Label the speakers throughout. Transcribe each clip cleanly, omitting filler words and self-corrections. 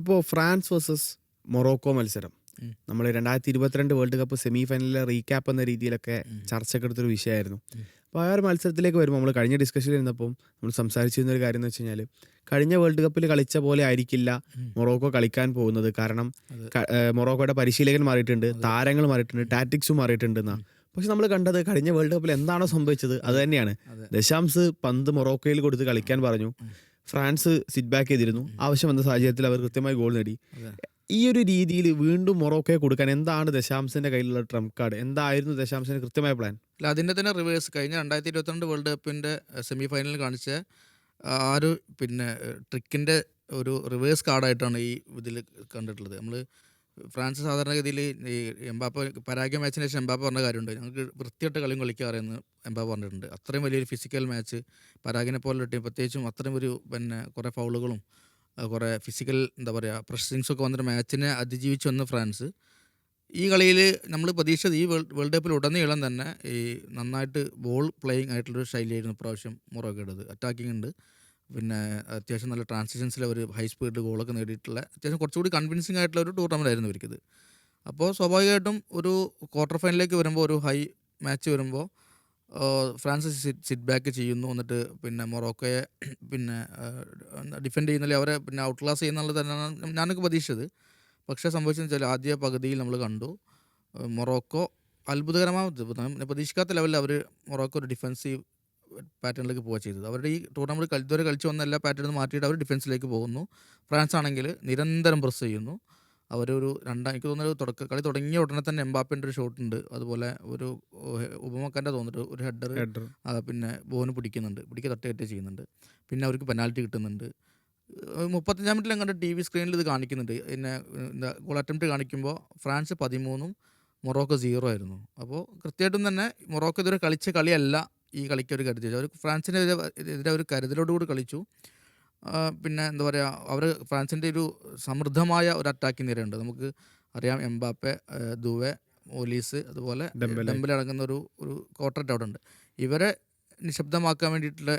Speaker 1: അപ്പോൾ France versus Morocco മത്സരം
Speaker 2: ഉം.
Speaker 1: നമ്മൾ 2022 വേൾഡ് കപ്പ് സെമി ഫൈനലിലെ റീക്യാപ്പ് എന്ന രീതിയിലൊക്കെ
Speaker 2: ഉം.
Speaker 1: ചർച്ചക്കെടുത്തൊരു വിഷയമായിരുന്നു.
Speaker 2: ഉം.
Speaker 1: അപ്പോൾ ആ ഒരു മത്സരത്തിലേക്ക് വരുമ്പോൾ നമ്മൾ കഴിഞ്ഞ ഡിസ്കഷനിൽ ഇരുന്നപ്പം നമ്മൾ സംസാരിച്ചിരുന്ന ഒരു കാര്യം എന്ന് വെച്ച് കഴിഞ്ഞാൽ കഴിഞ്ഞ വേൾഡ് കപ്പിൽ കളിച്ച പോലെ ആയിരിക്കില്ല
Speaker 2: ഉം.
Speaker 1: മൊറോക്കോ കളിക്കാൻ പോകുന്നത്. കാരണം
Speaker 2: അതെ.
Speaker 1: മൊറോക്കോയുടെ പരിശീലകൻ മാറിയിട്ടുണ്ട്,
Speaker 2: അതെ.
Speaker 1: താരങ്ങൾ മാറിയിട്ടുണ്ട്, ടാറ്റിക്സും മാറിയിട്ടുണ്ട് എന്നാണ്. പക്ഷെ നമ്മൾ കണ്ടത് കഴിഞ്ഞ വേൾഡ് കപ്പിൽ എന്താണോ സംഭവിച്ചത് അത് തന്നെയാണ്.
Speaker 2: അതെ.
Speaker 1: ദശാംസ് പന്ത് മൊറോക്കോയിൽ കൊടുത്ത് കളിക്കാൻ പറഞ്ഞു. ഫ്രാൻസ് സിറ്റ് ബാക്ക് ചെയ്തിരുന്നു. ആവശ്യം വന്ന സാഹചര്യത്തിൽ അവർ കൃത്യമായി ഗോൾ നേടി.
Speaker 2: അതെ.
Speaker 1: ഈ ഒരു രീതിയിൽ വീണ്ടും മൊറോക്കോയെ കൊടുക്കാൻ എന്താണ് ദശാംശിന്റെ കയ്യിലുള്ള ട്രംപ് കാർഡ്? എന്തായിരുന്നു ദശാംശിന്റെ കൃത്യമായ പ്ലാൻ?
Speaker 2: അല്ല, അതിൻ്റെ തന്നെ റിവേഴ്സ് കഴിഞ്ഞ 2022 വേൾഡ് കപ്പിൻ്റെ സെമി ഫൈനലിൽ കാണിച്ച ആ ഒരു ട്രിക്കിൻ്റെ ഒരു റിവേഴ്സ് കാർഡായിട്ടാണ് ഈ ഇതിൽ കണ്ടിട്ടുള്ളത്. നമ്മൾ ഫ്രാൻസ് സാധാരണഗതിയിൽ ഈ എംബാപ്പ പരാഗ്വേ മാച്ചിന് ശേഷം എംബാപ്പ പറഞ്ഞ കാര്യമുണ്ട്, ഞങ്ങൾക്ക് വൃത്തിയായിട്ട് കളിയും കളിക്കാറെന്ന് എംബാപ്പ പറഞ്ഞിട്ടുണ്ട്. അത്രയും വലിയൊരു ഫിസിക്കൽ മാച്ച് പരാഗിനെ പോലെ ടീം, പ്രത്യേകിച്ചും അത്രയും ഒരു കുറേ ഫൗളുകളും കുറേ ഫിസിക്കൽ എന്താ പറയുക പ്രഷറിങ്സൊക്കെ വന്നിട്ട് മാച്ചിനെ അതിജീവിച്ച് വന്ന ഫ്രാൻസ് ഈ കളിയിൽ നമ്മൾ പ്രതീക്ഷിച്ചത് ഈ വേൾഡ് കപ്പിൽ ഉടനീളം തന്നെ ഈ നന്നായിട്ട് ബോൾ പ്ലേയിങ് ആയിട്ടുള്ളൊരു ശൈലിയായിരുന്നു ഇപ്രാവശ്യം മൊറോക്കോയുടേത്. അറ്റാക്കിംഗ് ഉണ്ട്, അത്യാവശ്യം നല്ല ട്രാൻസിഷൻസിൽ ഒരു ഹൈ സ്പീഡ് ഗോളൊക്കെ നേടിയിട്ടുള്ള അത്യാവശ്യം കുറച്ചുകൂടി കൺവിൻസിങ് ആയിട്ടുള്ള ഒരു ടൂർണമെൻ്റ് ആയിരുന്നു ഇവർക്കിത്. അപ്പോൾ സ്വാഭാവികമായിട്ടും ഒരു ക്വാർട്ടർ ഫൈനലിലേക്ക് വരുമ്പോൾ, ഒരു ഹൈ മാച്ച് വരുമ്പോൾ ഫ്രാൻസ് സിറ്റ് ബാക്ക് ചെയ്യുന്നു. എന്നിട്ട് മൊറോക്കോയെ ഡിഫെൻഡ് ചെയ്യുന്നില്ല, അവരെ ഔട്ട് ക്ലാസ് ചെയ്യുന്നുള്ളത് തന്നെയാണ് ഞാനൊക്കെ പ്രതീക്ഷിച്ചത്. പക്ഷേ സംഭവിച്ചതെന്ന് വെച്ചാൽ ആദ്യ പകുതിയിൽ നമ്മൾ കണ്ടു മൊറോക്കോ അത്ഭുതകരമായ പ്രതീക്ഷിക്കാത്ത ലെവലിൽ മൊറോക്കോ ഒരു ഡിഫെൻസീവ് പാറ്റേണിലേക്ക് പോവുക ചെയ്തത്. അവരുടെ ഈ ടൂർണമെൻറ്റ് ഇതുവരെ കളിച്ച് വന്ന എല്ലാ പാറ്റേണും മാറ്റിയിട്ട് അവർ ഡിഫെൻസിലേക്ക് പോകുന്നു. ഫ്രാൻസ് ആണെങ്കിൽ നിരന്തരം പ്രസ് ചെയ്യുന്നു. എനിക്ക് തോന്നുന്നത് കളി തുടങ്ങിയ ഉടനെ തന്നെ എംബാപ്പേൻ്റെ ഒരു ഷോട്ടുണ്ട്, അതുപോലെ ഒരു ഉപമക്കൻ്റെ തോന്നിട്ട് ഒരു ഹെഡർ ബോന് തട്ടുകയറ്റ ചെയ്യുന്നുണ്ട്. പിന്നെ അവർക്ക് പെനാൽറ്റി കിട്ടുന്നുണ്ട്. 35 മിനിറ്റിൽ അങ്ങോട്ട് ടി വി സ്ക്രീനിൽ ഇത് കാണിക്കുന്നുണ്ട്. ഗോൾ അറ്റംപ്റ്റ് കാണിക്കുമ്പോൾ ഫ്രാൻസ് 13 മൊറോക്കോ 0 ആയിരുന്നു. അപ്പോൾ കൃത്യമായിട്ടും തന്നെ മൊറോക്കോ ഇതുവരെ കളിച്ച കളിയല്ല ഈ കളിക്ക് ഒരു കരുതിയത്. അവർ ഫ്രാൻസിനെതിരെ ഒരു കരുതലോടുകൂടി കളിച്ചു. എന്താ പറയുക, ഫ്രാൻസിൻ്റെ ഒരു സമൃദ്ധമായ ഒരു അറ്റാക്കിംഗ് നിരയുണ്ട്. നമുക്ക് അറിയാം, എംബാപ്പെ, ദുവെ, ഓലീസ്, അതുപോലെ ഡെമ്പലെ അടങ്ങുന്ന ഒരു ക്വാർട്ടറ്റ് അവിടെ ഉണ്ട്. ഇവരെ നിശബ്ദമാക്കാൻ വേണ്ടിയിട്ടുള്ള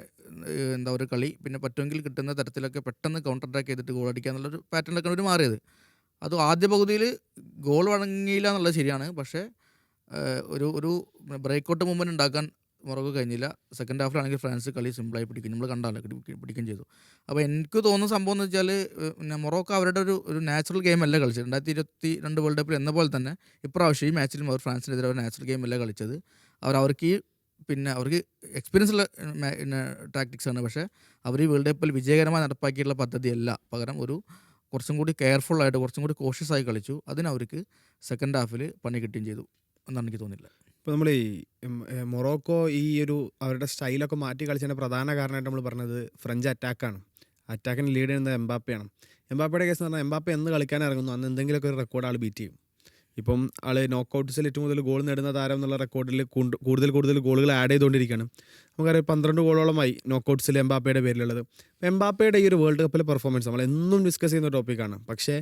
Speaker 2: ഒരു കളി, പറ്റുമെങ്കിൽ കിട്ടുന്ന തരത്തിലൊക്കെ പെട്ടെന്ന് കൗണ്ടർ അറ്റാക്ക് ചെയ്തിട്ട് ഗോൾ അടിക്കുക എന്നുള്ളൊരു പാറ്റേണിലൊക്കെ അവർ മാറിയത്. അത് ആദ്യ പകുതിയിൽ ഗോൾ വഴങ്ങിയില്ല എന്നുള്ളത് ശരിയാണ്, പക്ഷേ ഒരു ബ്രേക്കൗട്ട് മൂവ്മെൻറ്റ് ഉണ്ടാക്കാൻ മൊറോക്കോ കഴിഞ്ഞില്ല. സെക്കൻഡ് ഹാഫിലാണെങ്കിൽ ഫ്രാൻസ് കളി സിമ്പിളായി പിടിക്കും, നമ്മൾ കണ്ടാലോ പിടിക്കുകയും ചെയ്തു. അപ്പോൾ എനിക്ക് തോന്നുന്ന സംഭവം എന്ന് വെച്ചാൽ മൊറോക്കോ അവരുടെ ഒരു നാച്ചുറൽ ഗെയിം അല്ല കളിച്ചത്. 2022 വേൾഡ് കപ്പിൽ എന്ന പോലെ തന്നെ ഇപ്രാവശ്യം ഈ മാച്ചിലും അവർ ഫ്രാൻസിനെതിരെ ഒരു നാച്ചുറൽ ഗെയിം അല്ല കളിച്ചത്. അവർക്ക് എക്സ്പീരിയൻസ് ഉള്ള ടാക്ടിക്സ് ആണ്. പക്ഷേ അവർ ഈ വേൾഡ് കപ്പിൽ വിജയകരമായി നടപ്പാക്കിയിട്ടുള്ള പദ്ധതിയല്ല. പകരം കുറച്ചും കൂടി കെയർഫുള്ളായിട്ട്, കുറച്ചും കൂടി കോഷ്യസ് ആയി കളിച്ചു. അതിനവർക്ക് സെക്കൻഡ് ഹാഫിൽ പണി കിട്ടുകയും ചെയ്തു എന്നാണ് എനിക്ക് തോന്നില്ല.
Speaker 1: ഇപ്പോൾ നമ്മൾ ഈ മൊറോക്കോ ഈ ഒരു അവരുടെ സ്റ്റൈലൊക്കെ മാറ്റി കളിച്ചതിൻ്റെ പ്രധാന കാരണമായിട്ട് നമ്മൾ പറഞ്ഞത് ഫ്രഞ്ച് അറ്റാക്കാണ്. അറ്റാക്കിന് ലീഡ് ചെയ്യുന്നത് എംബാപ്പയാണ്. എംബാപ്പയുടെ കേസ് എന്ന് പറഞ്ഞാൽ എംബാപ്പ എന്ന് കളിക്കാൻ ഇറങ്ങുന്നു അന്ന് എന്തെങ്കിലുമൊക്കെ ഒരു റെക്കോർഡ് ആൾ ബീറ്റ് ചെയ്യും. ഇപ്പം ആൾ നോക്കൗട്ട്സിൽ ഏറ്റവും കൂടുതൽ ഗോൾ നേടുന്ന താരം എന്നുള്ള റെക്കോർഡിൽ കൂടുതൽ ഗോളുകൾ ആഡ് ചെയ്തുകൊണ്ടിരിക്കുകയാണ്. നമുക്കറിയാം 12 ഗോളോളമായി നോക്കൗട്ട്സിൽ എംബാപ്പയുടെ പേരിലുള്ളത്. അപ്പോൾ എംബാപ്പയുടെ ഈ ഒരു വേൾഡ് കപ്പിലെ പെർഫോമൻസ് നമ്മൾ എന്നും ഡിസ്കസ് ചെയ്യുന്ന ടോപ്പിക്കാണ്. പക്ഷേ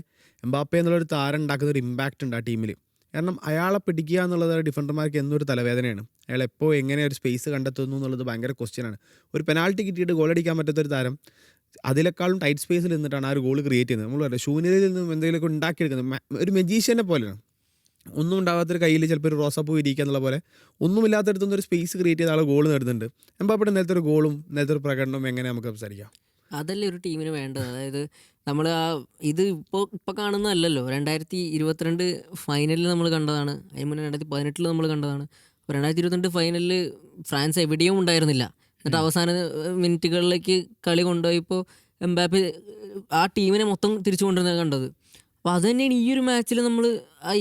Speaker 1: എംബാപ്പ എന്നുള്ളൊരു താരം ഉണ്ടാക്കുന്ന ഒരു ഇമ്പാക്റ്റ് ഉണ്ട് ആ ടീമിൽ. കാരണം അയാളെ പിടിക്കുക എന്നുള്ളത് ഡിഫൻഡർമാർക്ക് എന്നൊരു തലവേദനയാണ്. അയാൾ എപ്പോൾ എങ്ങനെ ഒരു സ്പേസ് കണ്ടെത്തുന്നു എന്നുള്ളത് ഭയങ്കര ക്വസ്റ്റ്യനാണ്. ഒരു പെനാൽറ്റി കിട്ടിയിട്ട് ഗോൾ അടിക്കാൻ പറ്റാത്തൊരു താരം അതിനേക്കാളും ടൈറ്റ് സ്പേസിൽ നിന്നിട്ടാണ് ആ ഒരു ഗോൾ ക്രിയേറ്റ് ചെയ്യുന്നത്. നമ്മൾ പറയാം ശൂന്യതയിൽ നിന്നും എന്തെങ്കിലുമൊക്കെ ഉണ്ടാക്കിയെടുക്കുന്നത് ഒരു മെജീഷ്യനെ പോലെയാണ്. ഒന്നും ഉണ്ടാകാത്തൊരു കയ്യിൽ ചിലപ്പോൾ ഒരു റോസാപ്പൂ ഇരിക്കുക എന്നുള്ള പോലെ ഒന്നുമില്ലാത്തടത്തുനിന്ന് ഒരു സ്പേസ് ക്രിയേറ്റ് ചെയ്ത ആൾ ഗോൾ നേടുന്നുണ്ട്. എംബാപ്പയുടെ നേരത്തെ ഒരു ഗോളും നേരത്തെ ഒരു പ്രകടനവും എങ്ങനെ നമുക്ക് സംസാരിക്കാം?
Speaker 3: അതല്ലേ ഒരു ടീമിന് വേണ്ടത്. അതായത് നമ്മൾ ഇത് ഇപ്പോൾ കാണുന്നതല്ലല്ലോ. 2022 ഫൈനലിൽ നമ്മൾ കണ്ടതാണ്, അതിന് മുന്നേ 2018 നമ്മൾ കണ്ടതാണ്. അപ്പോൾ 2022 ഫൈനലിൽ ഫ്രാൻസ് എവിടെയും ഉണ്ടായിരുന്നില്ല. എന്നിട്ട് അവസാന മിനിറ്റുകളിലേക്ക് കളി കൊണ്ടുപോയപ്പോൾ എംബാപ്പെ ആ ടീമിനെ മൊത്തം തിരിച്ചു കൊണ്ടുവരുന്നത് കണ്ടത്. അപ്പോൾ അത് തന്നെയാണ് ഈ ഒരു മാച്ചിൽ നമ്മൾ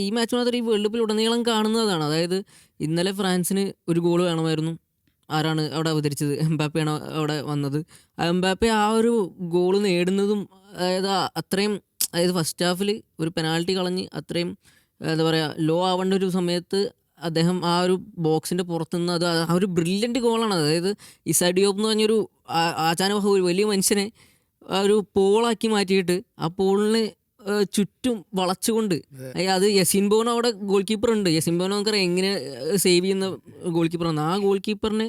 Speaker 3: ഈ മാച്ച് മാത്രം ഈ വേൾഡ് കപ്പിൽ ഉടനീളം കാണുന്നതാണ്. അതായത് ഇന്നലെ ഫ്രാൻസിന് ഒരു ഗോൾ വേണമായിരുന്നു. ആരാണ് അവിടെ അവതരിച്ചത്? എംബാപ്പയാണ് അവിടെ വന്നത്. എംബാപ്പെ ആ ഒരു ഗോൾ നേടുന്നതും അത്രയും ഫസ്റ്റ് ഹാഫിൽ ഒരു പെനാൽറ്റി കളഞ്ഞ് അത്രയും എന്താ പറയുക ലോ ആവേണ്ട ഒരു സമയത്ത് അദ്ദേഹം ആ ഒരു ബോക്സിൻ്റെ പുറത്തുനിന്ന് ആ ഒരു ബ്രില്യൻറ്റ് ഗോളാണ്. അതായത് ഇസാ ഡിയോപ്പ് എന്ന് പറഞ്ഞൊരു ആചാനവഹ ഒരു വലിയ മനുഷ്യനെ ഒരു പോളാക്കി മാറ്റിയിട്ട് ആ പോളിന് ചുറ്റും വളച്ചുകൊണ്ട്, അത് യസീൻ ബോനോ അവിടെ ഗോൾ കീപ്പർ ഉണ്ട്. യസീൻ ബോനോ നമുക്കറിയാം എങ്ങനെ സേവ് ചെയ്യുന്ന ഗോൾ കീപ്പറാണ്. ആ ഗോൾ കീപ്പറിനെ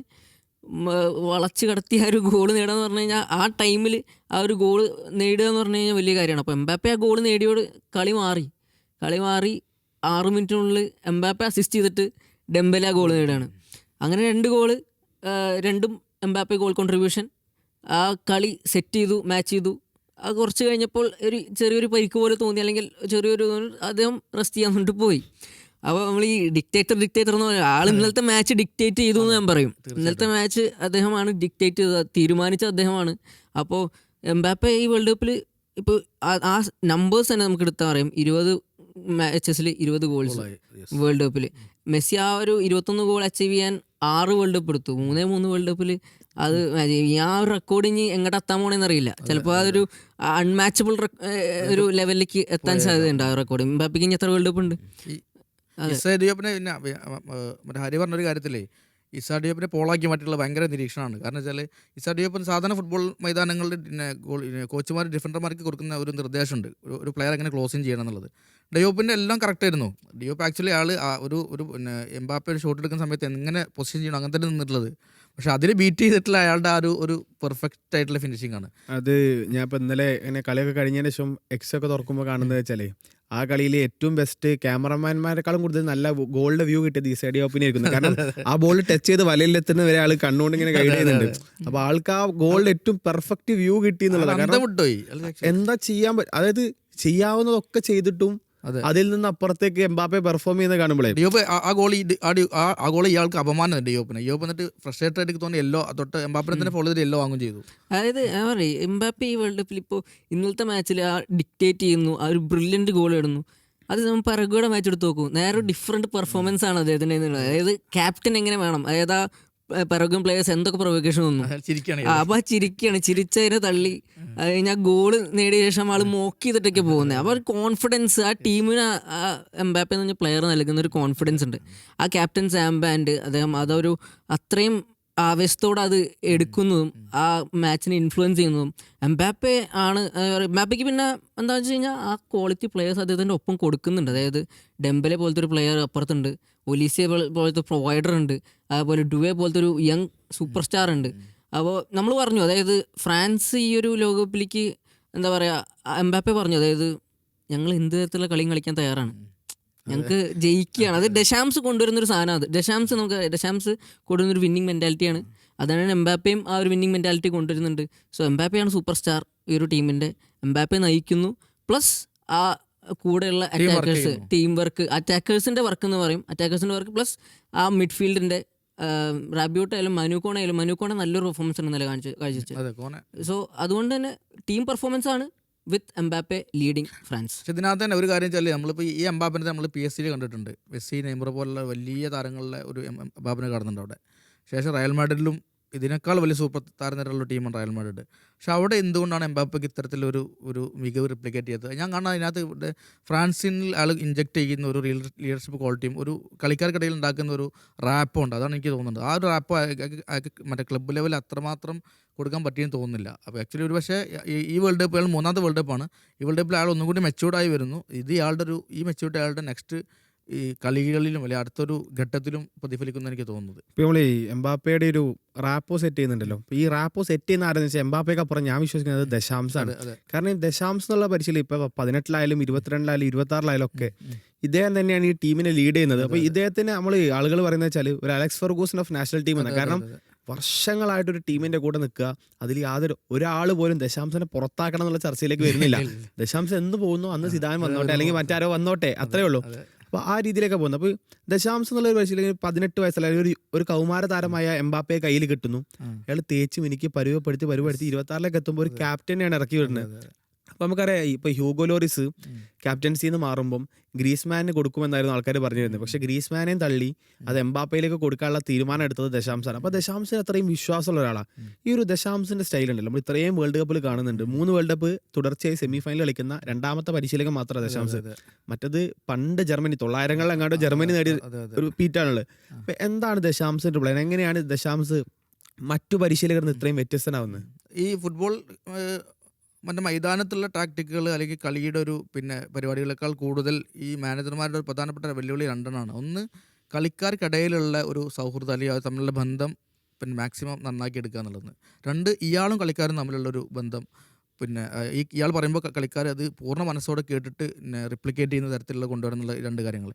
Speaker 3: വളച്ച് കടത്തി ആ ഒരു ഗോൾ നേടുക എന്ന് പറഞ്ഞു കഴിഞ്ഞാൽ ആ ടൈമിൽ ആ ഒരു ഗോൾ നേടുക എന്ന് പറഞ്ഞു കഴിഞ്ഞാൽ വലിയ കാര്യമാണ്. അപ്പോൾ എംബാപ്പെ ആ ഗോൾ നേടിയോട് കളി മാറി 6 മിനിറ്റിനുള്ളിൽ എംബാപ്പെ അസിസ്റ്റ് ചെയ്തിട്ട് ഡെമ്പലെ ആ ഗോൾ നേടുകയാണ്. അങ്ങനെ 2 ഗോള്, രണ്ടും എംബാപ്പെ ഗോൾ കോൺട്രിബ്യൂഷൻ. ആ കളി സെറ്റ് ചെയ്തു, മാച്ച് ചെയ്തു. അത് കുറച്ച് കഴിഞ്ഞപ്പോൾ ചെറിയൊരു പരിക്ക് പോലെ തോന്നി, അല്ലെങ്കിൽ അദ്ദേഹം റെസ്റ്റ് ചെയ്യാൻ വേണ്ടി പോയി. അപ്പോൾ നമ്മൾ ഈ ഡിക്റ്റേറ്റർ എന്ന് പറയുക ആൾ ഇന്നലത്തെ മാച്ച് ഡിക്റ്റേറ്റ് ചെയ്തു എന്ന് ഞാൻ പറയും. ഇന്നലത്തെ മാച്ച് അദ്ദേഹമാണ് ഡിക്റ്റേറ്റ് ചെയ്തത്, തീരുമാനിച്ച അദ്ദേഹമാണ്. അപ്പോൾ എംബാപ്പെ ഈ വേൾഡ് കപ്പിൽ ഇപ്പോൾ ആ നമ്പേഴ്സ് തന്നെ നമുക്ക് എടുത്താൽ അറിയാം. 20 മാച്ചസിൽ 20 ഗോൾസ് വേൾഡ് കപ്പിൽ. മെസ്സി ആ ഒരു 21 ഗോൾ അച്ചീവ് ചെയ്യാൻ 6 വേൾഡ് കപ്പ് എടുത്തു. 3 വേൾഡ് കപ്പിൽ അത് ആ ഒരു റെക്കോർഡ് ഇനി എങ്ങോട്ട് എത്താൻ പോകണമെന്ന് അറിയില്ല. ചിലപ്പോൾ അതൊരു അൺമാച്ചബിൾ ഒരു ലെവലിലേക്ക് എത്താൻ സാധ്യതയുണ്ട് ആ റെക്കോർഡ്. എംബാപ്പയ്ക്ക് ഇനി എത്ര വേൾഡ് കപ്പ് ഉണ്ട്?
Speaker 2: ഇസാ ഡിയോപ്പിനെ പിന്നെ മറ്റേ ഹരി പറഞ്ഞൊരു കാര്യത്തിലേ, ഇസാ ഡിയോപ്പിനെ പോളാക്കി മാറ്റിയുള്ള ഭയങ്കര നിരീക്ഷണമാണ്. കാരണം വെച്ചാൽ ഇസാ ഡിയോപ്പിന് സാധാരണ ഫുട്ബോൾ മൈതാനങ്ങളിൽ പിന്നെ കോച്ചുമാർ ഡിഫൻഡർമാർക്ക് കൊടുക്കുന്ന ഒരു നിർദ്ദേശമുണ്ട്, ഒരു പ്ലെയർ എങ്ങനെ ക്ലോസിങ് ചെയ്യണം എന്നുള്ളത്. ഡിയോപ്പിൻ്റെ എല്ലാം കറക്റ്റായിരുന്നു. ഡിയോപ്പ് ആക്ച്വലി ആൾ ഒരു പിന്നെ എംബാപ്പെ ഒരു ഷോട്ട് എടുക്കുന്ന സമയത്ത് എങ്ങനെ പൊസിഷൻ ചെയ്യണം അങ്ങനെ തന്നെ നിന്നിട്ടുള്ളത്. പക്ഷെ അതിൽ ബീറ്റ് ചെയ്തിട്ടുള്ള അയാളുടെ ആ ഒരു പെർഫെക്റ്റ് ആയിട്ടുള്ള ഫിനിഷിംഗ് ആണ്.
Speaker 1: അത് ഞാൻ ഇപ്പോൾ ഇന്നലെ ഇങ്ങനെ കളിയൊക്കെ കഴിഞ്ഞതിന് ശേഷം എക്സ് ഒക്കെ തുറക്കുമ്പോൾ കാണുന്നത് വെച്ചാൽ ആ കളിയിൽ ഏറ്റവും ബെസ്റ്റ് ക്യാമറമാൻമാരെക്കാളും കൂടുതൽ നല്ല ഗോളിന്റെ വ്യൂ കിട്ടിയത് ഈ സൈഡ് ഓപ്പിനെ ഇരിക്കുന്നത്. കാരണം ആ ബോൾ ടച്ച് ചെയ്ത് വലയിലെത്തുന്ന വരെ ആൾ കണ്ണുകൊണ്ട് ഇങ്ങനെ ഗൈഡ് ചെയ്യുന്നുണ്ട്. അപ്പൊ ആൾക്ക് ആ ഗോളിന്റെ ഏറ്റവും പെർഫെക്റ്റ് വ്യൂ കിട്ടി എന്നുള്ളത്. കാരണം എന്താ ചെയ്യാൻ അതായത് ചെയ്യാവുന്നതൊക്കെ ചെയ്തിട്ടും അതിൽ നിന്ന് അപ്പുറത്തേക്ക് എംബാപ്പെ പെർഫോം ചെയ്യുന്നത് കാണുമ്പോഴേ
Speaker 2: ഡിയോപ്പ് ആ ഗോൾ ഇയാൾക്ക് അപമാനം. ഡിയോപ്പിന് എന്നിട്ട് ഫ്രസ്ട്രേറ്റഡ് ആയിട്ട് തോന്നി യെല്ലോ തൊട്ട് എംബാപ്പിനെ തന്നെ ഫോളോ ചെയ്ത് യെല്ലോ വാങ്ങും ചെയ്തു.
Speaker 3: അതായത് ഞാൻ പറയും എംബാപ്പെ ഈ വേൾഡ് കപ്പിൽ ഇപ്പോൾ ഇന്നലത്തെ മാച്ചിൽ ആ ഡിക്റ്റേറ്റ് ചെയ്യുന്നു, ആ ഒരു ബ്രില്യൻറ്റ് ഗോൾ ഇടുന്നു. അത് നമ്മൾ പരഗ്വയുടെ മാച്ച് എടുത്ത് നോക്കൂ, നേരെ ഡിഫറെൻറ്റ് പെർഫോമൻസ് ആണ് അദ്ദേഹത്തിൻ്റെ. അതായത് ക്യാപ്റ്റൻ എങ്ങനെ വേണം, അതായത് ആ പെറഗ്വൻ പ്ലേയേഴ്സ് എന്തൊക്കെ പ്രൊവക്കേഷൻ വന്നു, അപ്പോൾ ആ ചിരിച്ചതിനെ തള്ളി കഴിഞ്ഞാൽ ഗോള് നേടിയ ശേഷം ആൾ മോക്ക് ചെയ്തിട്ടൊക്കെ പോകുന്നത്. അപ്പോൾ ഒരു കോൺഫിഡൻസ് ആ ടീമിന് എംബാപ്പെ എന്ന് പറഞ്ഞ പ്ലെയർ നൽകുന്ന ഒരു കോൺഫിഡൻസ് ഉണ്ട്. ആ ക്യാപ്റ്റൻ സാം ബാൻഡ് അദ്ദേഹം അതൊരു അത്രയും ആവേശത്തോടെ അത് എടുക്കുന്നതും ആ മാച്ചിനെ ഇൻഫ്ലുവൻസ് ചെയ്യുന്നതും എംബാപ്പെ ആണ്. എംബാപ്പയ്ക്ക് പിന്നെ എന്താണെന്ന് വെച്ച് കഴിഞ്ഞാൽ ആ ക്വാളിറ്റി പ്ലെയേഴ്സ് അദ്ദേഹത്തിൻ്റെ ഒപ്പം കൊടുക്കുന്നുണ്ട്. അതായത് ഡെമ്പലെ പോലത്തെ ഒരു പ്ലെയർ അപ്പുറത്തുണ്ട്, ഒലീസിയ പോലത്തെ പ്രൊവൈഡർ ഉണ്ട്, അതുപോലെ ഡുവെ പോലത്തെ ഒരു യങ് സൂപ്പർ സ്റ്റാർ ഉണ്ട്. അപ്പോൾ നമ്മൾ പറഞ്ഞു, അതായത് ഫ്രാൻസ് ഈ ഒരു ലോകകപ്പിലേക്ക് എന്താ പറയുക, എംബാപ്പെ പറഞ്ഞു, അതായത് ഞങ്ങൾ എന്ത് തരത്തിലുള്ള കളിയും കളിക്കാൻ തയ്യാറാണ്, ഞങ്ങൾക്ക് ജയിക്കുകയാണ്. അത് ഡെഷാംസ് കൊണ്ടുവരുന്നൊരു സാധനം. അത് ഡെഷാംസ് കൊണ്ടുവരുന്നൊരു വിന്നിങ് മെൻറ്റാലിറ്റിയാണ്. അതാണ് എംബാപ്പയും ആ ഒരു വിന്നിങ് മെൻറ്റാലിറ്റി കൊണ്ടുവരുന്നുണ്ട്. സോ എംബാപ്പയാണ് സൂപ്പർ സ്റ്റാർ ഈ ഒരു ടീമിൻ്റെ. എംബാപ്പെ നയിക്കുന്നു, പ്ലസ് ആ കൂടെയുള്ള അറ്റാക്കേഴ്സ്, ടീം വർക്ക്, അറ്റാക്കേഴ്സിൻ്റെ വർക്ക് എന്ന് പറയും, അറ്റാക്കേഴ്സിൻ്റെ വർക്ക് പ്ലസ് ആ മിഡ്ഫീൽഡിൻ്റെ റാബിയോട്ട് ആയാലും മനുക്കോണ നല്ലൊരു പെർഫോമൻസ് ആണ് ഇന്നലെ കാഴ്ചവെച്ചത്. സോ അതുകൊണ്ട് തന്നെ ടീം പെർഫോമൻസ് ആണ് വിത്ത് എംബാപ്പെ ലീഡിങ് ഫ്രാൻസ്.
Speaker 2: പക്ഷെ ഇതിനകത്ത് തന്നെ ഒരു കാര്യം വെച്ചാൽ നമ്മളിപ്പോൾ ഈ എംബാപ്പിനെ നമ്മൾ PSG കണ്ടിട്ടുണ്ട്. മെസ്സി, നെയ്മർ പോലുള്ള വലിയ താരങ്ങളിലെ ഒരു എംബാപ്പിനെ കാണുന്നുണ്ട് അവിടെ. ശേഷം റയൽ മാഡ്രിഡിലും ഇതിനേക്കാൾ വലിയ സൂപ്പർ താരനിരയുള്ള ടീമാണ് റയൽ മാഡ്രിഡ്. പക്ഷെ അവിടെ എന്തുകൊണ്ടാണ് എംബാപ്പയ്ക്ക് ഇത്തരത്തിലൊരു മികവ് റിപ്ലിക്കേറ്റ് ചെയ്തത്? ഞാൻ കാണാൻ അതിനകത്ത് ഫ്രാൻസിൽ ആൾ ഇഞ്ചെക്ട് ചെയ്യുന്ന ഒരു ലീഡർഷിപ്പ് ക്വാളിറ്റിയും ഒരു കളിക്കാർക്കിടയിൽ ഉണ്ടാക്കുന്ന ഒരു റാപ്പും ഉണ്ട്. അതാണ് എനിക്ക് തോന്നുന്നത്. ആ ഒരു റാപ്പ് മറ്റേ ക്ലബ്ബ് ലെവലിൽ അത്രമാത്രം കൊടുക്കാൻ പറ്റിയെന്ന് തോന്നുന്നില്ല. അപ്പോൾ ആക്ച്വലി ഒരു പക്ഷേ ഈ വേൾഡ് കപ്പ് 3ാമത്തെ വേൾഡ് കപ്പാണ്. ഈ വേൾഡ് കപ്പിൽ ആൾ ഒന്നും കൂടി മെച്യൂർഡായി വരുന്നു. ഇത് ഈ മെച്യൂർഡ് അയാളുടെ നെക്സ്റ്റ് ഈ കളികളിലും അല്ലെങ്കിൽ അടുത്തൊരു ഘട്ടത്തിലും പ്രതിഫലിക്കുന്ന എനിക്ക് തോന്നുന്നത്.
Speaker 1: ഇപ്പോൾ നമ്മൾ ഈ എംബാപ്പയുടെ ഒരു റാപ്പോ സെറ്റ് ചെയ്യുന്നുണ്ടല്ലോ. അപ്പോൾ ഈ റാപ്പോ സെറ്റ് ചെയ്യുന്ന ആരെന്ന് വെച്ചാൽ എംബാപ്പയ്ക്ക് അപ്പുറം ഞാൻ വിശ്വസിക്കുന്നത് ദശാംശാണ്. കാരണം ഈ ദശാംശം എന്നുള്ള പരിശീലനം ഇപ്പോൾ 18-ലായാലും 22-ലായാലും 26-ലായാലും ഒക്കെ ഇദ്ദേഹം തന്നെയാണ് ഈ ടീമിനെ ലീഡ് ചെയ്യുന്നത്. അപ്പോൾ ഇദ്ദേഹത്തിന് നമ്മൾ ആളുകൾ പറയുന്നത് വെച്ചാൽ ഒരു Alex Ferguson of national team എന്ന്. കാരണം വർഷങ്ങളായിട്ടൊരു ടീമിന്റെ കൂടെ നിൽക്കുക, അതിൽ യാതൊരു ഒരാൾ പോലും ദശാംശനെ പുറത്താക്കണം എന്നുള്ള ചർച്ചയിലേക്ക് വരുന്നില്ല. ദശാംശം എന്ന് പോകുന്നു അന്ന് സിദാൻ വന്നോട്ടെ അല്ലെങ്കിൽ മറ്റാരോ വന്നോട്ടെ, അത്രേ ഉള്ളൂ. അപ്പോൾ ആ രീതിയിലേക്ക് പോകുന്നു. അപ്പോൾ ദശാംശം എന്നുള്ള ഒരു പരിശീലനം 18 വയസ്സുള്ള ഒരു കൗമാര താരമായ എംബാപ്പയെ കയ്യിൽ കിട്ടുന്നു. അയാൾ തേച്ച് മിനിക്ക് പരുവപ്പെടുത്തി 26-ലേക്ക് എത്തുമ്പോൾ ഒരു ക്യാപ്റ്റനെയാണ് ഇറക്കി വിടുന്നത്. അപ്പോൾ നമുക്കറിയാം ഇപ്പോൾ ഹ്യൂഗോ ലോറിസ് ക്യാപ്റ്റൻസിന്ന് മാറുമ്പം ഗ്രീസ്മാനിന് കൊടുക്കുമെന്നായിരുന്നു ആൾക്കാർ പറഞ്ഞിരുന്നത്. പക്ഷേ ഗ്രീസ്മാനെയും തള്ളി അത് എംബാപ്പയിലേക്ക് കൊടുക്കാനുള്ള തീരുമാനം എടുത്തത് ദശാംശാണ്. അപ്പോൾ ദശാംശന് അത്രയും വിശ്വാസമുള്ള ഒരാളാണ്. ഈ ഒരു ദശാംശിൻ്റെ സ്റ്റൈലുണ്ടല്ലോ, നമ്മൾ ഇത്രയും വേൾഡ് കപ്പിൽ കാണുന്നുണ്ട്. 3 വേൾഡ് കപ്പ് തുടർച്ചയായി സെമി ഫൈനൽ കളിക്കുന്ന 2ാമത്തെ പരിശീലകൻ മാത്രമാണ് ദശാംശ്. മറ്റത് പണ്ട് ജർമ്മനി 900-ങ്ങളിൽ എങ്ങാണ്ടോ ജർമ്മനി നേടിയ ഒരു പീറ്റാണുള്ളത്. അപ്പോൾ എന്താണ് ദശാംശിൻ്റെ പ്ലാൻ? എങ്ങനെയാണ് ദശാംശ് മറ്റു പരിശീലകരിൽ നിന്ന് ഇത്രയും വ്യത്യസ്തനാവുന്നത്?
Speaker 2: ഈ ഫുട്ബോൾ മറ്റേ മൈതാനത്തുള്ള ടാക്ടിക്കുകൾ അല്ലെങ്കിൽ കളിയുടെ ഒരു പരിപാടികളെക്കാൾ കൂടുതൽ ഈ മാനേജർമാരുടെ ഒരു പ്രധാനപ്പെട്ട വെല്ലുവിളി 2 ഒന്ന് കളിക്കാർക്കിടയിലുള്ള ഒരു സൗഹൃദം അല്ലെങ്കിൽ അത് തമ്മിലുള്ള ബന്ധം പിന്നെ മാക്സിമം നന്നാക്കി എടുക്കുക എന്നുള്ളത്. 2 ഇയാളും കളിക്കാരും തമ്മിലുള്ളൊരു ബന്ധം. പിന്നെ ഇയാൾ പറയുമ്പോൾ കളിക്കാർ അത് പൂർണ്ണ മനസ്സോടെ കേട്ടിട്ട് റിപ്ലിക്കേറ്റ് ചെയ്യുന്ന തരത്തിലുള്ള കൊണ്ടുവരണം എന്നുള്ള 2 കാര്യങ്ങൾ.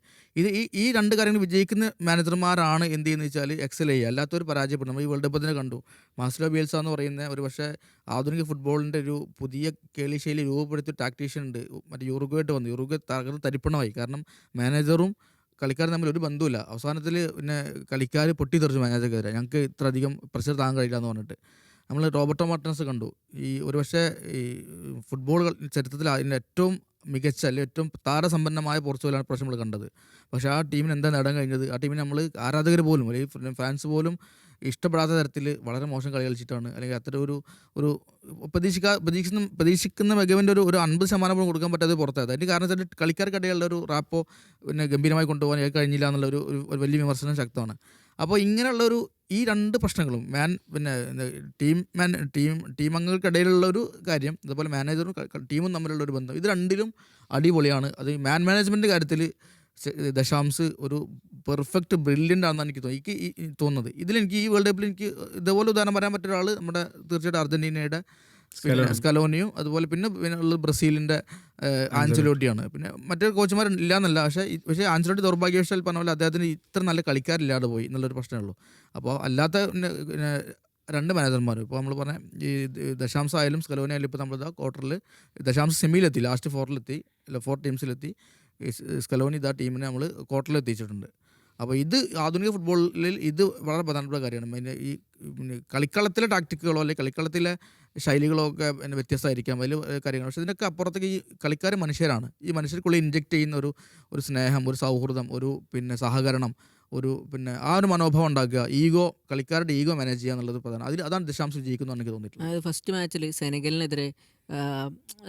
Speaker 2: ഈ 2 കാര്യങ്ങൾ വിജയിക്കുന്ന മാനേജർമാരാണ് എന്ത് ചെയ്യുന്നത് വെച്ചാൽ എക്സൽ ചെയ്യുക, അല്ലാത്തവർ പരാജയപ്പെടും. നമ്മൾ ഈ വേൾഡ് കപ്പ് തന്നെ കണ്ടു. മാർസലോ ബിയൽസ എന്ന് പറയുന്ന ഒരു പക്ഷേ ആധുനിക ഫുട്ബോളിൻ്റെ ഒരു പുതിയ കേളിശൈലി രൂപപ്പെടുത്തിയ ടാക്ടീഷ്യൻ ഉണ്ട്. മറ്റേ യുറുഗ്വേയിട്ട് വന്നു. യുറുഗ്വേ തകർന്ന് തരിപ്പണമായി. കാരണം മാനേജറും കളിക്കാരും തമ്മിൽ ഒരു ബന്ധമില്ല. അവസാനത്തിൽ പിന്നെ കളിക്കാർ പൊട്ടിത്തെറിച്ചു മാനേജർക്കെതിരെ, ഞങ്ങൾക്ക് ഇത്ര അധികം പ്രഷർ താങ്ങാൻ കഴിയില്ല എന്ന് പറഞ്ഞിട്ട്. നമ്മൾ റോബർട്ടോ മാർട്ടിനസ് കണ്ടു. ഈ ഒരു പക്ഷേ ഈ ഫുട്ബോൾ ചരിത്രത്തിൽ അതിൻ്റെ ഏറ്റവും മികച്ച അല്ലെങ്കിൽ ഏറ്റവും താരസമ്പന്നമായ പോർച്ചുഗലാണ് പ്രാവശ്യം നമ്മൾ കണ്ടത്. പക്ഷേ ആ ടീമിന് എന്താ നേടാൻ കഴിഞ്ഞത്? ആ ടീമിന് നമ്മൾ ആരാധകർ പോലും അല്ലെങ്കിൽ ഫാൻസ് പോലും ഇഷ്ടപ്പെടാത്ത തരത്തിൽ വളരെ മോശം കളി കളിച്ചിട്ടാണ്, അല്ലെങ്കിൽ അത്ര ഒരു പ്രതീക്ഷിക്കുന്ന മികവിൻ്റെ ഒരു 50% പോലും കൊടുക്കാൻ പറ്റാതെ പുറത്തായത്. അതിൻ്റെ കാരണം വെച്ചാൽ കളിക്കാർക്കിടയിലുള്ള ഒരു റാപ്പോ പിന്നെ ഗംഭീരമായി കൊണ്ടുപോകാൻ കഴിഞ്ഞില്ല എന്നുള്ള ഒരു വലിയ വിമർശനം ശക്തമാണ്. അപ്പോൾ ഇങ്ങനെയുള്ളൊരു ഈ 2 പ്രശ്നങ്ങളും പിന്നെ ടീം അംഗങ്ങൾക്കിടയിലുള്ള ഒരു കാര്യം, അതുപോലെ മാനേജറും ടീമും തമ്മിലുള്ള ഒരു ബന്ധം, ഇത് 2ലും അടിപൊളിയാണ്. അത് മാനേജ്മെൻറ്റ് കാര്യത്തിൽ ദശാംസ് ഒരു പെർഫെക്റ്റ് ബ്രില്യൻ്റ് ആണെന്നാണ് എനിക്ക് തോന്നുന്നത്. ഇതിലെനിക്ക് ഈ വേൾഡ് കപ്പിൽ എനിക്ക് ഇതേപോലെ ഉദാഹരണം പറയാൻ പറ്റിയ ഒരാൾ നമ്മുടെ തീർച്ചയായിട്ടും അർജൻറ്റീനയുടെ സ്കലോനിയും, അതുപോലെ പിന്നെ ഉള്ളത് ബ്രസീലിൻ്റെ ആഞ്ചലോട്ടിയാണ്. പിന്നെ മറ്റു കോച്ചുമാർ ഇല്ല എന്നല്ല, പക്ഷേ ആഞ്ചലോട്ടി ദൗർഭാഗ്യവശാൽ പറഞ്ഞ പോലെ അദ്ദേഹത്തിന് ഇത്ര നല്ല കളിക്കാരില്ലാതെ പോയി എന്നുള്ളൊരു പ്രശ്നമേ ഉള്ളൂ. അപ്പോൾ അല്ലാത്ത 2 മാനേജർമാർ ഇപ്പോൾ നമ്മൾ പറഞ്ഞ ഈ ദശാംശ ആയാലും സ്കലോനി ആയാലും ഇപ്പോൾ നമ്മളിതാ ക്വാർട്ടറിൽ ദശാംശ സെമിയിലെത്തി, ലാസ്റ്റ് 4 ടീംസിലെത്തി. സ്കലോനി ഇതാ ടീമിനെ നമ്മൾ ക്വാർട്ടറിൽ എത്തിച്ചിട്ടുണ്ട്. അപ്പോൾ ഇത് ആധുനിക ഫുട്ബോളിൽ ഇത് വളരെ പ്രധാനപ്പെട്ട കാര്യമാണ്. പിന്നെ ഈ കളിക്കളത്തിലെ ടാക്ടിക്കുകളോ അല്ലെങ്കിൽ കളിക്കളത്തിലെ ശൈലികളോ ഒക്കെ വ്യത്യസ്തമായിരിക്കാം, വലിയ കാര്യങ്ങൾ. പക്ഷേ ഇതിനൊക്കെ അപ്പുറത്തേക്ക് ഈ കളിക്കാർ മനുഷ്യരാണ്. ഈ മനുഷ്യർക്കുള്ളിൽ ഇൻജെക്റ്റ് ചെയ്യുന്ന ഒരു സ്നേഹം, ഒരു സൗഹൃദം, ഒരു പിന്നെ സഹകരണം, പിന്നെ ആ ഒരു മനോഭാവം ഉണ്ടാക്കുക, കളിക്കാരുടെ ഈഗോ മാനേജ് ചെയ്യുക എന്നുള്ളത് പ്രധാനം. അതാണ് ദശാംശം വിജയിക്കുന്നു എനിക്ക് തോന്നിയിട്ടുണ്ട്.
Speaker 3: അതായത് ഫസ്റ്റ് മാച്ചിൽ സെനഗലിനെതിരെ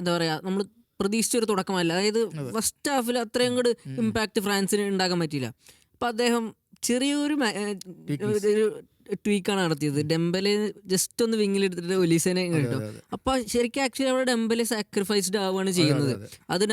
Speaker 3: എന്താ പറയുക, നമ്മൾ പ്രതീക്ഷിച്ചൊരു തുടക്കമല്ല. അതായത് ഫസ്റ്റ് ഹാഫിൽ അത്രയും കൂടി ഇമ്പാക്റ്റ് ഫ്രാൻസിന് ഉണ്ടാക്കാൻ പറ്റിയില്ല. അപ്പം അദ്ദേഹം ചെറിയൊരു ട്വീക്കാണ് നടത്തിയത്. ഡെംബലെ ജസ്റ്റ് ഒന്ന് വിങ്ങിലെടുത്തിട്ട് ഒലീസനെ കിട്ടും. അപ്പോൾ ശരിക്കും ആക്ച്വലി അവിടെ ഡെംബലെ സാക്രിഫൈസ്ഡ് ആവുകയാണ് ചെയ്യുന്നത്. അത്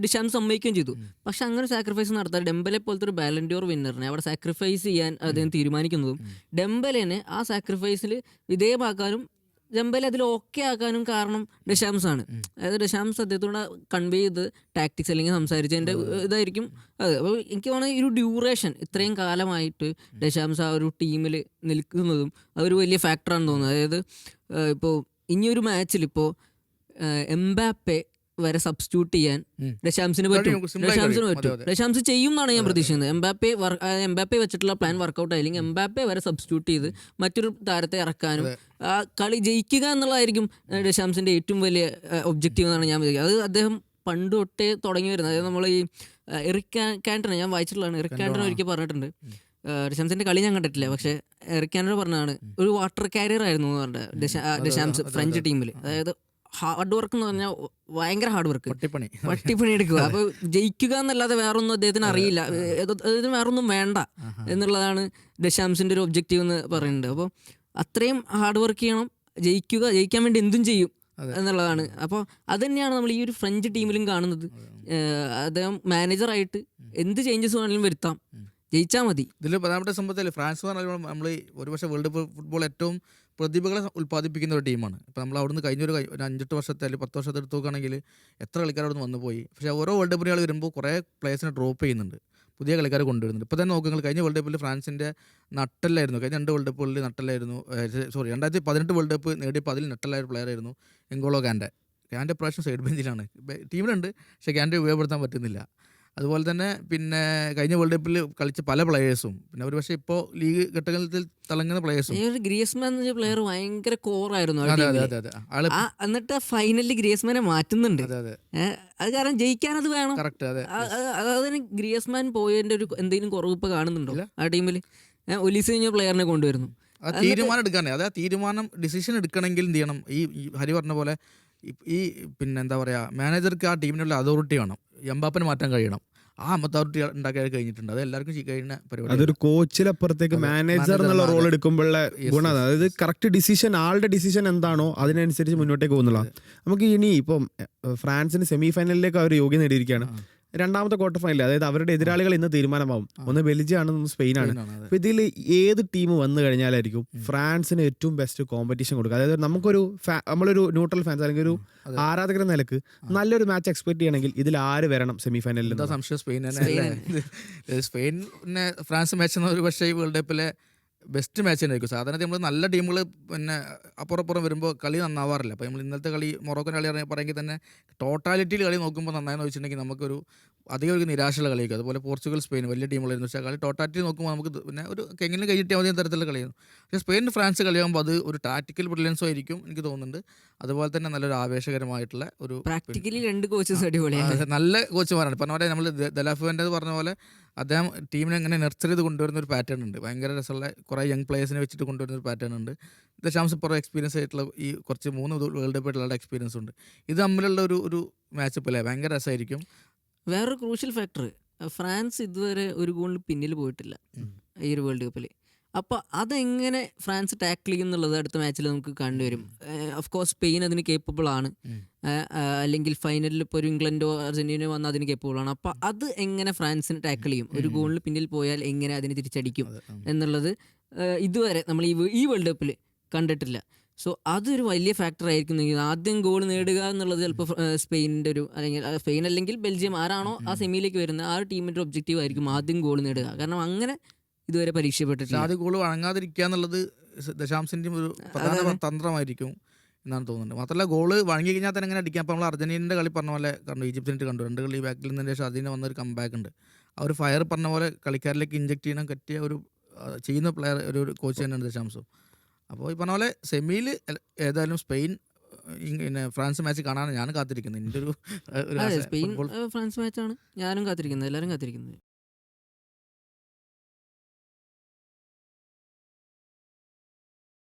Speaker 3: ഡിഷാംസ് സമ്മതിക്കുകയും ചെയ്തു. പക്ഷെ അങ്ങനെ സാക്രിഫൈസ് നടത്താൻ ഡെംബലെ പോലത്തെ ഒരു ബാലൻഡിയോർ വിന്നറിനെ അവിടെ സാക്രിഫൈസ് ചെയ്യാൻ അദ്ദേഹം തീരുമാനിക്കുന്നതും ഡെംബലെനെ ആ സാക്രിഫൈസിൽ വിധേയമാക്കാനും ഡെംബലെ അതിൽ ഓക്കെ ആക്കാനും കാരണം ഡെഷാംസ് ആണ്. അതായത് ഡെഷാംസ് അദ്ദേഹത്തോട് കൺവേ ചെയ്ത് ടാക്ടിക്സ് അല്ലെങ്കിൽ സംസാരിച്ചതിൻ്റെ ഇതായിരിക്കും അത്. അപ്പോൾ എനിക്ക് തോന്നുന്നത് ഈ ഒരു ഡ്യൂറേഷൻ ഇത്രയും കാലമായിട്ട് ഡെഷാംസ് ആ ഒരു ടീമിൽ നിൽക്കുന്നതും അതൊരു വലിയ ഫാക്ടറാണെന്ന് തോന്നുന്നത്. അതായത് ഇപ്പോൾ ഇനിയൊരു മാച്ചിൽ ഇപ്പോൾ എംബാപ്പെ വരെ സബ്സ്റ്റിറ്റ്യൂട്ട് ചെയ്യാൻ ഡെഷാംസിന് പറ്റും. ഡെഷാംസ് ചെയ്യും എന്നാണ് ഞാൻ പ്രതീക്ഷിക്കുന്നത്. എംബാപ്പെ വെച്ചിട്ടുള്ള പ്ലാൻ വർക്കൗട്ട് ആയില്ലെങ്കിൽ എംബാപ്പെ വരെ സബ്സ്റ്റിറ്റ്യൂട്ട് ചെയ്ത് മറ്റൊരു താരത്തെ ഇറക്കാനും ആ കളി ജയിക്കുക എന്നുള്ളതായിരിക്കും ഡെഷാംസിന്റെ ഏറ്റവും വലിയ ഒബ്ജക്റ്റീവ് എന്നാണ് ഞാൻ വിചാരിക്കുന്നത്. അത് അദ്ദേഹം പണ്ട് തൊട്ടേ തുടങ്ങി വരുന്നത്. അതായത് നമ്മൾ ഈ എറിക് കാന്റണ ഞാൻ വായിച്ചിട്ടുള്ളതാണ്. എറിക് കാന്റണ ഒരിക്കൽ പറഞ്ഞിട്ടുണ്ട്, ഡെഷാംസിന്റെ കളി ഞാൻ കണ്ടിട്ടില്ല, പക്ഷെ എറിക് കാന്റണ പറഞ്ഞതാണ് ഒരു വാട്ടർ കാരിയർ ആയിരുന്നു എന്ന് പറഞ്ഞത് ഡെഷാംസ് ഫ്രഞ്ച് ടീമിൽ. അതായത് ഹാർഡ് വർക്ക് എന്ന് പറഞ്ഞാൽ ഭയങ്കര ഹാർഡ് വർക്ക്, വട്ടിപ്പണി എടുക്കുക. അപ്പോൾ ജയിക്കുക എന്നല്ലാതെ വേറൊന്നും അദ്ദേഹത്തിന് അറിയില്ല, അദ്ദേഹത്തിന് വേറൊന്നും വേണ്ട എന്നുള്ളതാണ് ഡെഷാംസിന്റെ ഒരു ഒബ്ജക്റ്റീവ് എന്ന് പറയുന്നത്. അപ്പോൾ അത്രയും ഹാർഡ് വർക്ക് ചെയ്യണം, ജയിക്കാൻ വേണ്ടി എന്തും ചെയ്യും എന്നുള്ളതാണ്. അപ്പോൾ അത് തന്നെയാണ് നമ്മൾ ഈ ഒരു ഫ്രഞ്ച് ടീമിലും കാണുന്നത്. അദ്ദേഹം മാനേജറായിട്ട് എന്ത് ചേഞ്ചസ് വേണമെങ്കിലും വരുത്താം, ജയിച്ചാൽ മതി.
Speaker 2: ഇതിൽ പ്രധാനപ്പെട്ട സംഭവത്തിൽ ഫ്രാൻസ് എന്ന് പറഞ്ഞാൽ നമ്മൾ ഒരുപക്ഷെ വേൾഡ് ഫുട്ബോൾ ഏറ്റവും പ്രതിഭകളെ ഉൽപ്പാദിപ്പിക്കുന്ന ഒരു ടീമാണ്. ഇപ്പോൾ നമ്മൾ അവിടുന്ന് കഴിഞ്ഞൊരു 5-8 വർഷത്തെ അല്ലെങ്കിൽ 10 വർഷത്തെ എടുത്ത് നോക്കുകയാണെങ്കിൽ എത്ര കളിക്കാർ അവിടെ നിന്ന് വന്നു പോയി. പക്ഷേ ഓരോ വേൾഡ് കപ്പിന് വരുമ്പോൾ കുറേ പ്ലേയേഴ്സിനെ ഡ്രോപ്പ് ചെയ്യുന്നുണ്ട്, പുതിയ കളിക്കാരെ കൊണ്ടുവരുന്നുണ്ട്. ഇപ്പോൾ തന്നെ നോക്കുക, കഴിഞ്ഞ വേൾഡ് കപ്പിൽ ഫ്രാൻസിൻ്റെ നട്ടല്ലായിരുന്നു, കഴിഞ്ഞ 2 വേൾഡ് കപ്പുകളിൽ നട്ടല്ലായിരുന്നു. 2018 വേൾഡ് കപ്പ് നേടിയപ്പോൾ അതിൽ നട്ടല്ലായ പ്ലെയർ ആയിരുന്നു എൻഗോളോ കാൻ്റെ. പ്രാവശ്യം സൈഡ് ബെഞ്ചിലാണ്, ടീമിലുണ്ട് പക്ഷേ കാൻ്റെ ഉപയോഗപ്പെടുത്താൻ പറ്റുന്നില്ല. അതുപോലെ തന്നെ പിന്നെ കഴിഞ്ഞ വേൾഡ് കപ്പിൽ കളിച്ച പല പ്ലെയേഴ്സും, പിന്നെ ഒരു പക്ഷേ ഇപ്പോൾ ലീഗ് ഘട്ടങ്ങളിൽ തിളങ്ങുന്ന പ്ലെയേഴ്സും.
Speaker 3: ഗ്രീസ്മാൻ എന്ന പ്ലെയർ ഭയങ്കര കോറായിരുന്നു, എന്നിട്ട് ഫൈനലിൽ ഗ്രീസ്മാനെ മാറ്റുന്നുണ്ട്. അത് കാരണം ജയിക്കാൻ അത് വേണം. അതിന് ഗ്രീസ്മാൻ പോയതിന്റെ ഒരു എന്തെങ്കിലും കുറവ് ഇപ്പൊ കാണുന്നുണ്ടോ ആ ടീമിൽ? ഒലീസ് കഴിഞ്ഞ പ്ലെയറിനെ കൊണ്ടുവരുന്നു.
Speaker 2: തീരുമാനം എടുക്കാനേ, അത് ആ തീരുമാനം ഡിസിഷൻ എടുക്കണമെങ്കിൽ എന്ത് ചെയ്യണം? ഈ ഹരി പറഞ്ഞ പോലെ ഈ പിന്നെ എന്താ പറയുക, മാനേജർക്ക് ആ ടീമിനുള്ള അതോറിറ്റി വേണം. എംബാപ്പനെ മാറ്റാൻ കഴിയണം. ആ അതോറിറ്റി ഉണ്ടാക്കാൻ കഴിഞ്ഞിട്ടുണ്ട്. അത് എല്ലാവർക്കും കഴിയുന്ന പരിപാടി.
Speaker 1: അതൊരു കോച്ചിലപ്പുറത്തേക്ക് മാനേജർ എന്നുള്ള റോൾ എടുക്കുമ്പോഴുള്ള ഗുണം, അതായത് കറക്റ്റ് ഡിസിഷൻ, ആളുടെ ഡിസിഷൻ എന്താണോ അതിനനുസരിച്ച് മുന്നോട്ടേക്ക് പോകുന്നുള്ള. നമുക്ക് ഇനി ഇപ്പം ഫ്രാൻസിന് സെമി ഫൈനലിലേക്ക് അവർ യോഗ്യത നേടിയിരിക്കുകയാണ്. രണ്ടാമത്തെ ക്വാർട്ടർ ഫൈനൽ, അതായത് അവരുടെ എതിരാളികൾ ഇന്ന് തീരുമാനമാവും. ഒന്ന് ബെൽജിയം ആണ്, ഒന്ന് സ്പെയിനാണ്. അപ്പോൾ ഇതിൽ ഏത് ടീം വന്നു കഴിഞ്ഞാലായിരിക്കും ഫ്രാൻസിന് ഏറ്റവും ബെസ്റ്റ് കോമ്പറ്റീഷൻ കൊടുക്കുക? അതായത് നമുക്കൊരു നമ്മളൊരു ന്യൂട്രൽ ഫാൻസ് അല്ലെങ്കിൽ ഒരു ആരാധകരുടെ നിലക്ക് നല്ലൊരു മാച്ച് എക്സ്പെക്ട് ചെയ്യണമെങ്കിൽ ഇതിൽ ആര് വരണം സെമി ഫൈനലിൽ?
Speaker 2: എന്താ സംശയം, സ്പെയിൻ തന്നെ. സ്പെയിൻ ഫ്രാൻസ് മാച്ച് എന്ന ഒരു പക്ഷേ ഈ വേൾഡ് കപ്പിലെ ബെസ്റ്റ് മാച്ച് തന്നെ ആയിരിക്കും. സാധാരണ നമ്മൾ നല്ല ടീമുകൾ പിന്നെ അപ്പുറം വരുമ്പോൾ കളി നന്നാവാറില്ല. അപ്പോൾ നമ്മൾ ഇന്നത്തെ കളി മൊറോക്കൻ കളി പറയുമെങ്കിൽ തന്നെ ടോട്ടാലിറ്റിയിൽ കളി നോക്കുമ്പോൾ നന്നായെന്ന് വെച്ചിട്ടുണ്ടെങ്കിൽ നമുക്കൊരു അധികം ഒരു നിരാശയുള്ള കളിയായിരിക്കും. അതുപോലെ പോർച്ചുഗൽ സ്പെയിൻ വലിയ ടീമുകളായിരുന്നു. പക്ഷേ കളി ടോട്ടാലിറ്റി നോക്കുമ്പോൾ നമുക്ക് പിന്നെ ഒരു എങ്ങനെ കഴിഞ്ഞിട്ട് മതി തരത്തിലുള്ള കളിയായിരുന്നു. പക്ഷേ സ്പെയിൻ ഫ്രാൻസ് കളിയാകുമ്പോൾ അത് ഒരു ടാക്ടിക്കൽ ബ്രില്യൻസും ആയിരിക്കും എനിക്ക് തോന്നുന്നുണ്ട്. അതുപോലെ തന്നെ നല്ലൊരു ആവേശകരമായിട്ടുള്ള ഒരു
Speaker 3: പ്രാക്ടിക്കലി 2 കോച്ചസ് അടിപൊളിയാണ്,
Speaker 2: നല്ല കോച്ചുമാരാണ്. പറഞ്ഞ പോലെ നമ്മൾ ദലാഫുവിൻ്റെ പറഞ്ഞ പോലെ അദ്ദേഹം ടീമിനെ എങ്ങനെ നെർച്ചർ ചെയ്ത് കൊണ്ടുവരുന്ന ഒരു പാറ്റേൺ ഉണ്ട്. ഭയങ്കര രസമുള്ള കുറേ യങ് പ്ലേയേഴ്സിനെ വെച്ചിട്ട് കൊണ്ടുവരുന്ന ഒരു പാറ്റേൺ ഉണ്ട്. ദശാംശം പുറം എക്സ്പീരിയൻസ് ആയിട്ടുള്ള ഈ കുറച്ച് 3 വേൾഡ് കപ്പ് ആയിട്ടുള്ള എക്സ്പീരിയൻസ് ഉണ്ട്. ഇത് തമ്മിലുള്ള ഒരു മാച്ചപ്പ് അല്ലേ, ഭയങ്കര രസമായിരിക്കും.
Speaker 3: വേറൊരു ക്രൂഷ്യൽ ഫാക്ടർ, ഫ്രാൻസ് ഇതുവരെ ഒരു ഗോളിന് പിന്നിൽ പോയിട്ടില്ല ഈ ഒരു വേൾഡ് കപ്പിൽ. അപ്പോൾ അതെങ്ങനെ ഫ്രാൻസ് ടാക്കിൾ ചെയ്യും എന്നുള്ളത് അടുത്ത മാച്ചിൽ നമുക്ക് കണ്ടുവരും. ഓഫ് കോഴ്സ് സ്പെയിൻ അതിന് കേപ്പബിൾ ആണ്, അല്ലെങ്കിൽ ഫൈനലിൽ ഇപ്പോൾ ഒരു ഇംഗ്ലണ്ടോ അർജന്റീനയോ വന്നാൽ അതിന് കേപ്പബിൾ ആണ്. അപ്പോൾ അത് എങ്ങനെ ഫ്രാൻസിന് ടാക്കിൾ ചെയ്യും, ഒരു ഗോളിന് പിന്നിൽ പോയാൽ എങ്ങനെ അതിനെ തിരിച്ചടിക്കും എന്നുള്ളത് ഇതുവരെ നമ്മൾ ഈ വേൾഡ് കപ്പിൽ കണ്ടിട്ടില്ല. സോ അതൊരു വലിയ ഫാക്ടർ ആയിരിക്കും. ആദ്യം ഗോൾ നേടുക എന്നുള്ളത് ചിലപ്പോൾ സ്പെയിനിൻ്റെ ഒരു, അല്ലെങ്കിൽ സ്പെയിൻ അല്ലെങ്കിൽ ബെൽജിയം ആരാണോ ആ സെമിയിലേക്ക് വരുന്നത് ആ ഒരു ടീമിൻ്റെ ഒബ്ജക്റ്റീവ് ആയിരിക്കും ആദ്യം ഗോൾ നേടുക. കാരണം അങ്ങനെ ഇതുവരെ പരീക്ഷപ്പെട്ടിട്ടില്ല.
Speaker 2: ആദ്യം ഗോൾ വഴങ്ങാതിരിക്കുക എന്നുള്ളത് ദശാംശിൻ്റെയും ഒരു പ്രധാന തന്ത്രമായിരിക്കും എന്നാണ് തോന്നുന്നത്. മാത്രമല്ല ഗോള് വഴങ്ങി കഴിഞ്ഞാൽ തന്നെ എങ്ങനെ അടിക്കാം. അപ്പോൾ നമ്മൾ അർജന്റീനയുടെ കളി പറഞ്ഞ പോലെ കണ്ടു, ഈജിപ്തിനായിട്ട് കണ്ടു, 2 കളി ബാക്കിൽ നിന്നതിന് ശേഷം അതിന് വന്നൊരു കംബാക്ക് ഉണ്ട്. ആ ഒരു ഫയർ പറഞ്ഞ പോലെ കളിക്കാരിലേക്ക് ഇഞ്ചെക്ട് ചെയ്യണം പറ്റിയ ഒരു ചെയ്യുന്ന പ്ലെയർ ഒരു കോച്ച് തന്നെയാണ് ദശാംശം. അപ്പോൾ ഈ പറഞ്ഞ പോലെ സെമിയിൽ ഏതായാലും സ്പെയിൻ പിന്നെ ഫ്രാൻസ് മാച്ച് കാണാനാണ് ഞാൻ കാത്തിരിക്കുന്നത്. എൻ്റെ ഒരു
Speaker 3: സ്പെയിൻ ഫ്രാൻസ് മാച്ചാണ് ഞാനും കാത്തിരിക്കുന്നത്, എല്ലാവരും കാത്തിരിക്കുന്നത്.